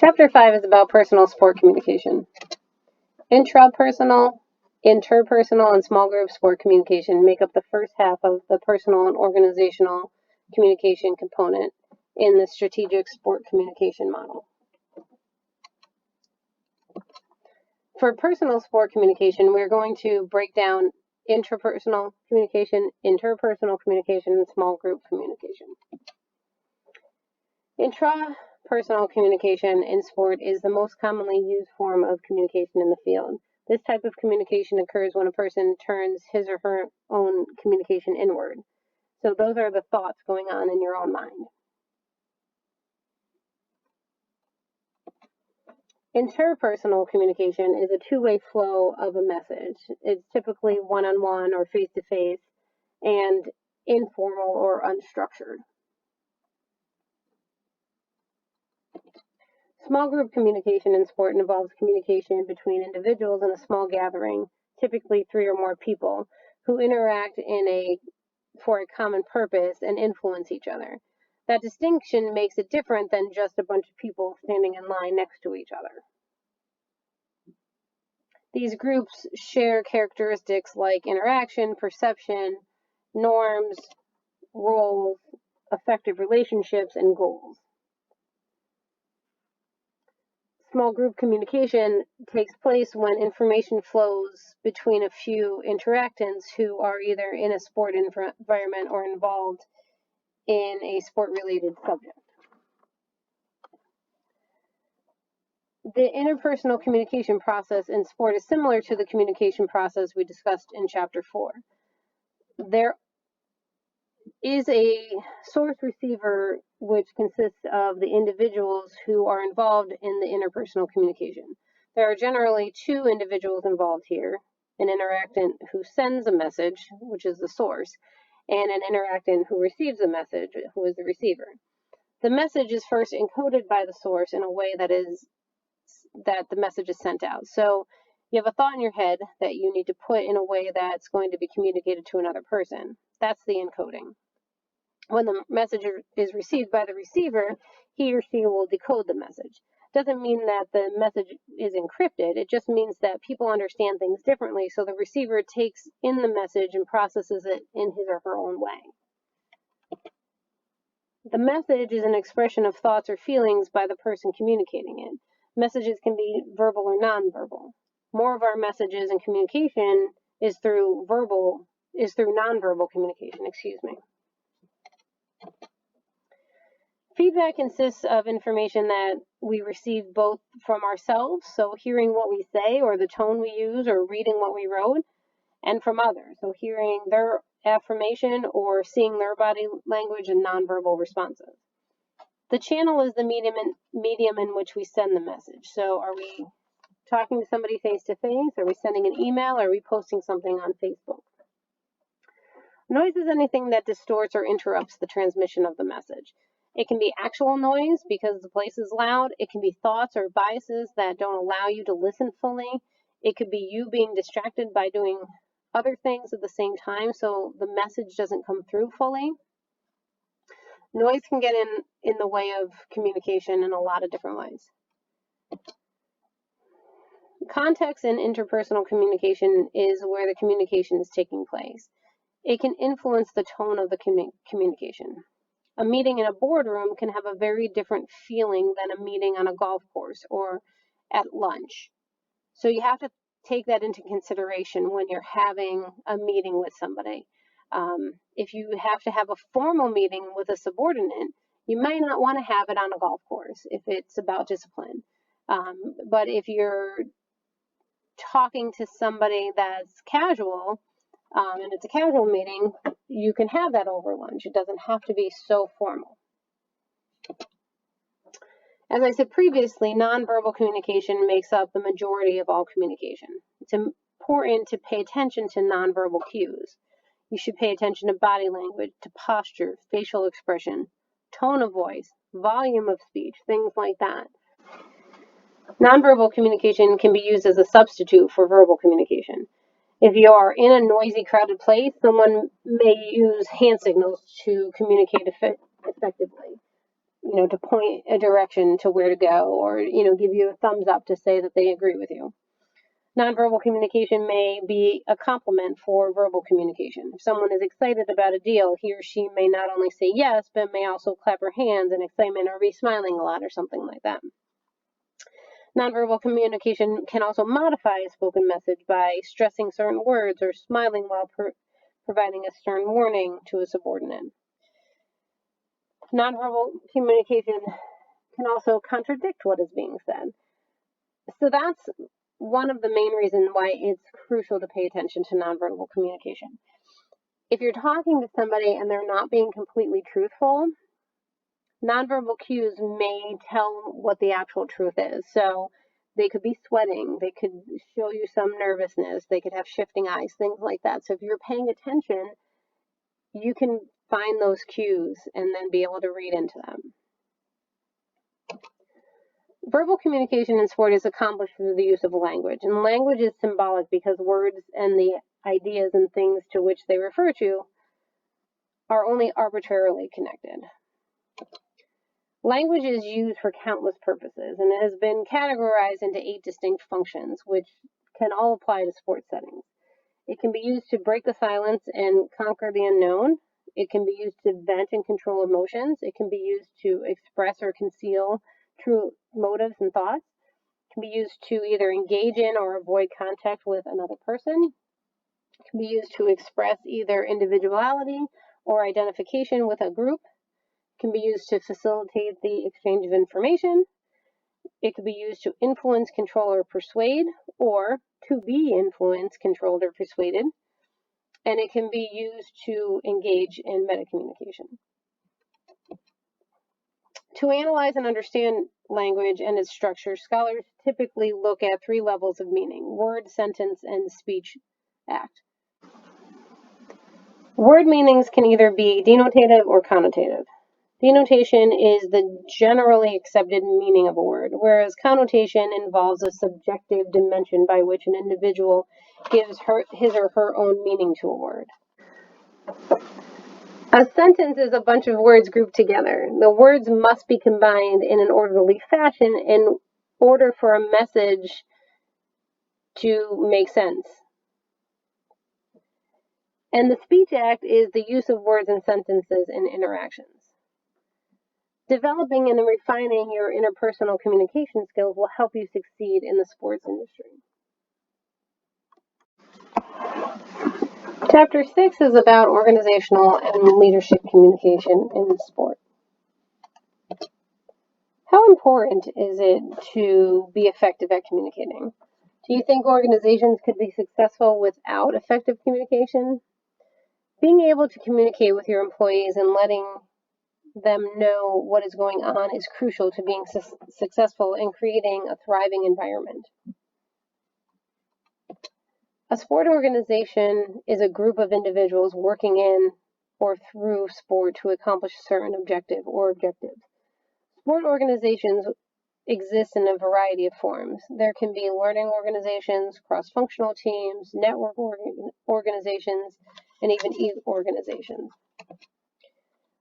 Chapter 5 is about personal sport communication. Intrapersonal, interpersonal, and small group sport communication make up the first half of the personal and organizational communication component in the strategic sport communication model. For personal sport communication, we're going to break down intrapersonal communication, interpersonal communication, and small group communication. Intrapersonal communication in sport is the most commonly used form of communication in the field. This type of communication occurs when a person turns his or her own communication inward. So those are the thoughts going on in your own mind. Interpersonal communication is a two-way flow of a message. It's typically one-on-one or face-to-face and informal or unstructured. Small group communication in sport involves communication between individuals in a small gathering, typically 3 or more people, who interact for a common purpose and influence each other. That distinction makes it different than just a bunch of people standing in line next to each other. These groups share characteristics like interaction, perception, norms, roles, effective relationships, and goals. Small group communication takes place when information flows between a few interactants who are either in a sport environment or involved in a sport-related subject. The interpersonal communication process in sport is similar to the communication process we discussed in Chapter 4. There is a source receiver which consists of the individuals who are involved in the interpersonal communication. There are generally 2 individuals involved here, an interactant who sends a message, which is the source, and an interactant who receives a message, who is the receiver. The message is first encoded by the source in a way that the message is sent out. So you have a thought in your head that you need to put in a way that's going to be communicated to another person. That's the encoding. When the message is received by the receiver, he or she will decode the message. Doesn't mean that the message is encrypted. It just means that people understand things differently, so the receiver takes in the message and processes it in his or her own way. The message is an expression of thoughts or feelings by the person communicating it. Messages can be verbal or nonverbal. More of our messages and communication is through nonverbal communication, Feedback consists of information that we receive both from ourselves, so hearing what we say or the tone we use or reading what we wrote, and from others, so hearing their affirmation or seeing their body language and nonverbal responses. The channel is the medium in which we send the message. So are we talking to somebody face to face? Are we sending an email? Are we posting something on Facebook? Noise is anything that distorts or interrupts the transmission of the message. It can be actual noise because the place is loud. It can be thoughts or biases that don't allow you to listen fully. It could be you being distracted by doing other things at the same time, so the message doesn't come through fully. Noise can get in the way of communication in a lot of different ways. Context in interpersonal communication is where the communication is taking place. It can influence the tone of the communication. A meeting in a boardroom can have a very different feeling than a meeting on a golf course or at lunch. So you have to take that into consideration when you're having a meeting with somebody. If you have to have a formal meeting with a subordinate, you might not want to have it on a golf course if it's about discipline. But if you're talking to somebody that's casual, and it's a casual meeting, you can have that over lunch. It doesn't have to be so formal. As I said previously, nonverbal communication makes up the majority of all communication. It's important to pay attention to nonverbal cues. You should pay attention to body language, to posture, facial expression, tone of voice, volume of speech, things like that. Nonverbal communication can be used as a substitute for verbal communication. If you are in a noisy, crowded place, someone may use hand signals to communicate effectively. to point a direction to where to go, or, give you a thumbs up to say that they agree with you. Nonverbal communication may be a complement for verbal communication. If someone is excited about a deal, he or she may not only say yes, but may also clap her hands in excitement or be smiling a lot or something like that. Nonverbal communication can also modify a spoken message by stressing certain words or smiling while providing a stern warning to a subordinate. Nonverbal communication can also contradict what is being said. So that's one of the main reasons why it's crucial to pay attention to nonverbal communication. If you're talking to somebody and they're not being completely truthful, nonverbal cues may tell what the actual truth is. So they could be sweating, they could show you some nervousness, they could have shifting eyes, things like that. So if you're paying attention, you can find those cues and then be able to read into them. Verbal communication in sport is accomplished through the use of language, and language is symbolic because words and the ideas and things to which they refer to are only arbitrarily connected. Language is used for countless purposes, and it has been categorized into 8 distinct functions, which can all apply to sports settings. It can be used to break the silence and conquer the unknown. It can be used to vent and control emotions. It can be used to express or conceal true motives and thoughts. It can be used to either engage in or avoid contact with another person. It can be used to express either individuality or identification with a group. It can be used to facilitate the exchange of information. It could be used to influence, control, or persuade, or to be influenced, controlled, or persuaded. And it can be used to engage in metacommunication. To analyze and understand language and its structure, scholars typically look at 3 levels of meaning: word, sentence, and speech act. Word meanings can either be denotative or connotative. Denotation is the generally accepted meaning of a word, whereas connotation involves a subjective dimension by which an individual gives his or her own meaning to a word. A sentence is a bunch of words grouped together. The words must be combined in an orderly fashion in order for a message to make sense. And the speech act is the use of words and sentences in interactions. Developing and refining your interpersonal communication skills will help you succeed in the sports industry. Chapter 6 is about organizational and leadership communication in sport. How important is it to be effective at communicating? Do you think organizations could be successful without effective communication? Being able to communicate with your employees and letting them know what is going on is crucial to being successful in creating a thriving environment. A sport organization is a group of individuals working in or through sport to accomplish a certain objective or objectives. Sport organizations exist in a variety of forms. There can be learning organizations, cross-functional teams, network organizations, and even organizations.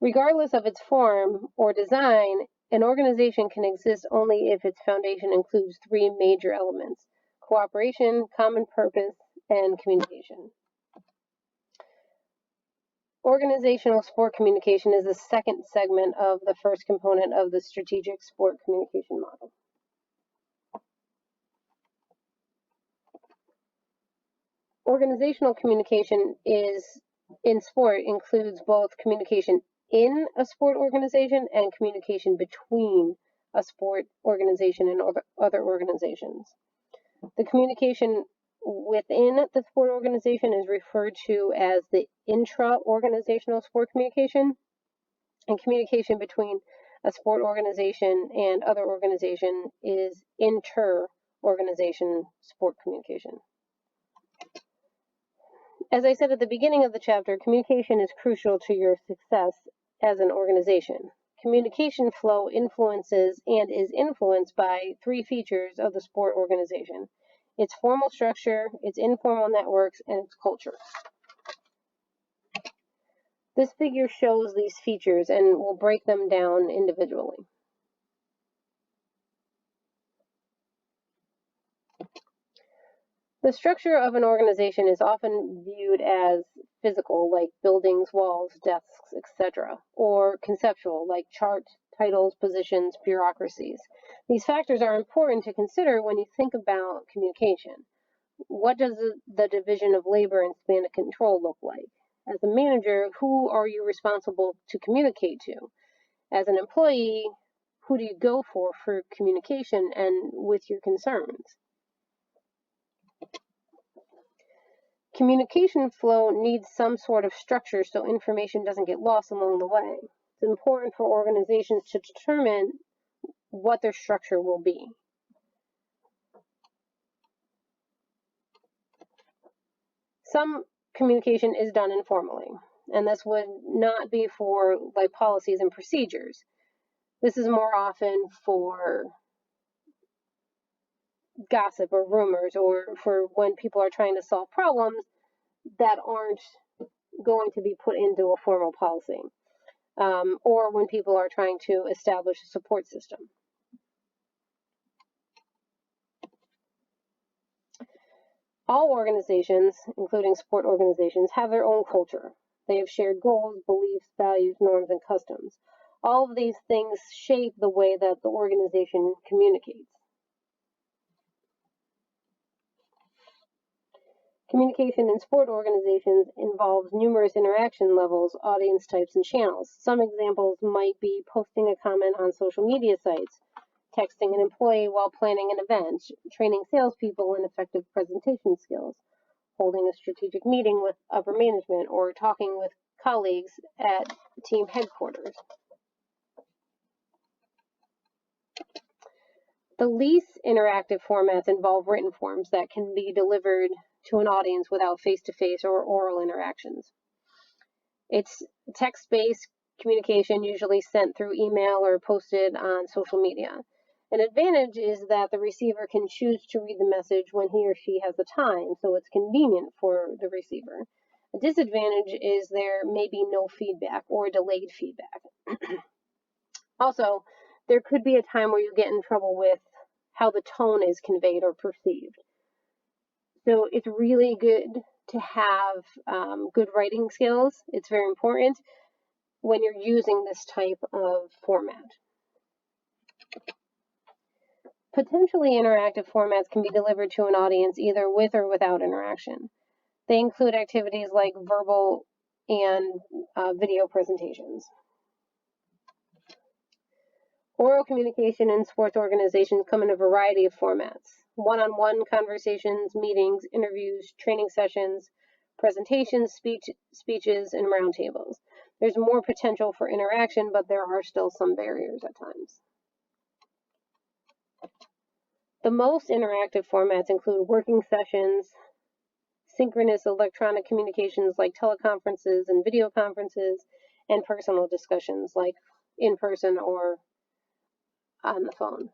Regardless of its form or design, an organization can exist only if its foundation includes 3 major elements: cooperation, common purpose, and communication. Organizational sport communication is the second segment of the first component of the strategic sport communication model. Organizational communication in sport includes both communication in a sport organization and communication between a sport organization and other organizations. The communication within the sport organization is referred to as the intra-organizational sport communication, and communication between a sport organization and other organization is inter-organization sport communication. As I said at the beginning of the chapter, communication is crucial to your success as an organization. Communication flow influences and is influenced by 3 features of the sport organization: its formal structure, its informal networks, and its culture. This figure shows these features and we'll break them down individually. The structure of an organization is often viewed as physical, like buildings, walls, desks, etc., or conceptual, like charts, titles, positions, bureaucracies. These factors are important to consider when you think about communication. What does the division of labor and span of control look like? As a manager, who are you responsible to communicate to? As an employee, who do you go for communication and with your concerns? Communication flow needs some sort of structure so information doesn't get lost along the way. It's important for organizations to determine what their structure will be. Some communication is done informally, and this would not be for like policies and procedures. This is more often for gossip or rumors, or for when people are trying to solve problems that aren't going to be put into a formal policy, or when people are trying to establish a support system. All organizations, including sport organizations, have their own culture. They have shared goals, beliefs, values, norms, and customs. All of these things shape the way that the organization communicates. Communication in sport organizations involves numerous interaction levels, audience types, and channels. Some examples might be posting a comment on social media sites, texting an employee while planning an event, training salespeople in effective presentation skills, holding a strategic meeting with upper management, or talking with colleagues at team headquarters. The least interactive formats involve written forms that can be delivered to an audience without face-to-face or oral interactions. It's text-based communication, usually sent through email or posted on social media. An advantage is that the receiver can choose to read the message when he or she has the time, so it's convenient for the receiver. A disadvantage is there may be no feedback or delayed feedback. Also, there could be a time where you get in trouble with how the tone is conveyed or perceived. So it's really good to have good writing skills. It's very important when you're using this type of format. Potentially interactive formats can be delivered to an audience either with or without interaction. They include activities like verbal and video presentations. Oral communication in sports organizations come in a variety of formats: one-on-one conversations, meetings, interviews, training sessions, presentations, speeches, and roundtables. There's more potential for interaction, but there are still some barriers at times. The most interactive formats include working sessions, synchronous electronic communications like teleconferences and video conferences, and personal discussions like in person or on the phone.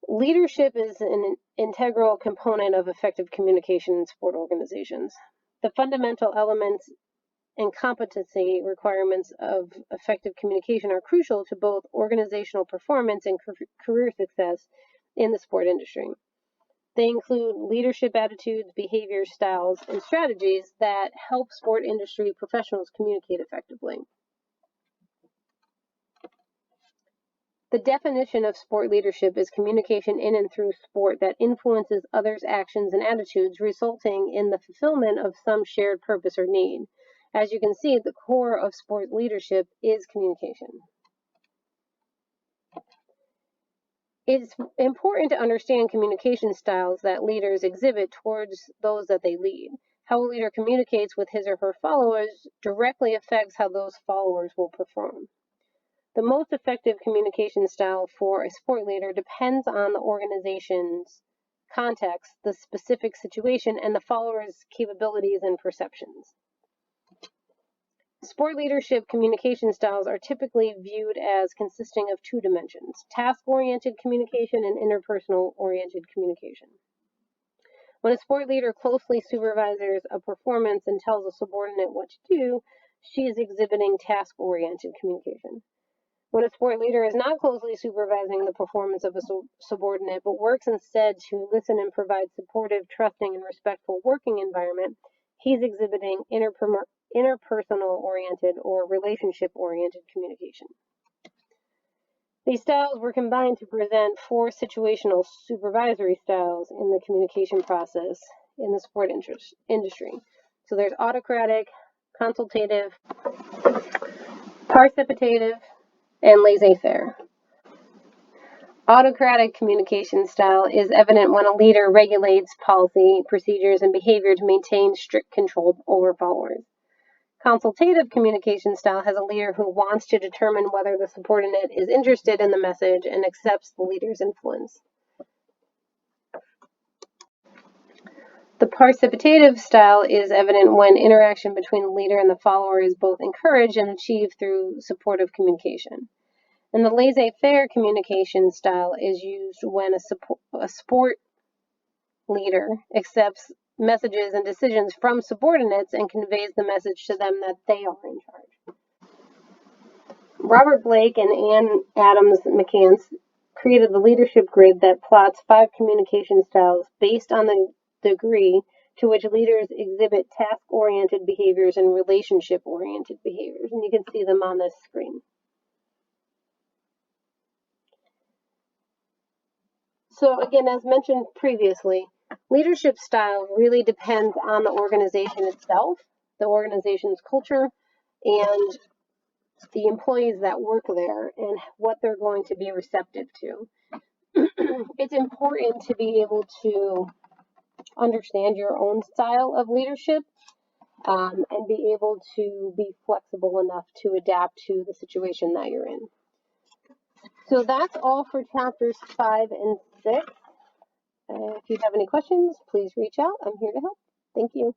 Leadership is an integral component of effective communication in sport organizations. The fundamental elements and competency requirements of effective communication are crucial to both organizational performance and career success in the sport industry. They include leadership attitudes, behaviors, styles, and strategies that help sport industry professionals communicate effectively. The definition of sport leadership is communication in and through sport that influences others' actions and attitudes, resulting in the fulfillment of some shared purpose or need. As you can see, the core of sport leadership is communication. It's important to understand communication styles that leaders exhibit towards those that they lead. How a leader communicates with his or her followers directly affects how those followers will perform. The most effective communication style for a sport leader depends on the organization's context, the specific situation, and the followers' capabilities and perceptions. Sport leadership communication styles are typically viewed as consisting of two dimensions: task-oriented communication and interpersonal-oriented communication. When a support leader closely supervises a performance and tells a subordinate what to do, she is exhibiting task-oriented communication. When a support leader is not closely supervising the performance of a subordinate, but works instead to listen and provide supportive, trusting, and respectful working environment, he's exhibiting interpersonal-oriented or relationship-oriented communication. These styles were combined to present 4 situational supervisory styles in the communication process in the support industry. So there's autocratic, consultative, participative, and laissez-faire. Autocratic communication style is evident when a leader regulates policy, procedures, and behavior to maintain strict control over followers. Consultative communication style has a leader who wants to determine whether the subordinate is interested in the message and accepts the leader's influence. The participative style is evident when interaction between the leader and the follower is both encouraged and achieved through supportive communication. And the laissez-faire communication style is used when a support leader accepts messages and decisions from subordinates and conveys the message to them that they are in charge. Robert Blake and Ann Adams McCants created the leadership grid that plots 5 communication styles based on the degree to which leaders exhibit task-oriented behaviors and relationship-oriented behaviors. And you can see them on this screen. So again, as mentioned previously, leadership style really depends on the organization itself, the organization's culture, and the employees that work there and what they're going to be receptive to. It's important to be able to understand your own style of leadership and be able to be flexible enough to adapt to the situation that you're in. So that's all for chapters 5 and 6. If you have any questions, please reach out. I'm here to help. Thank you.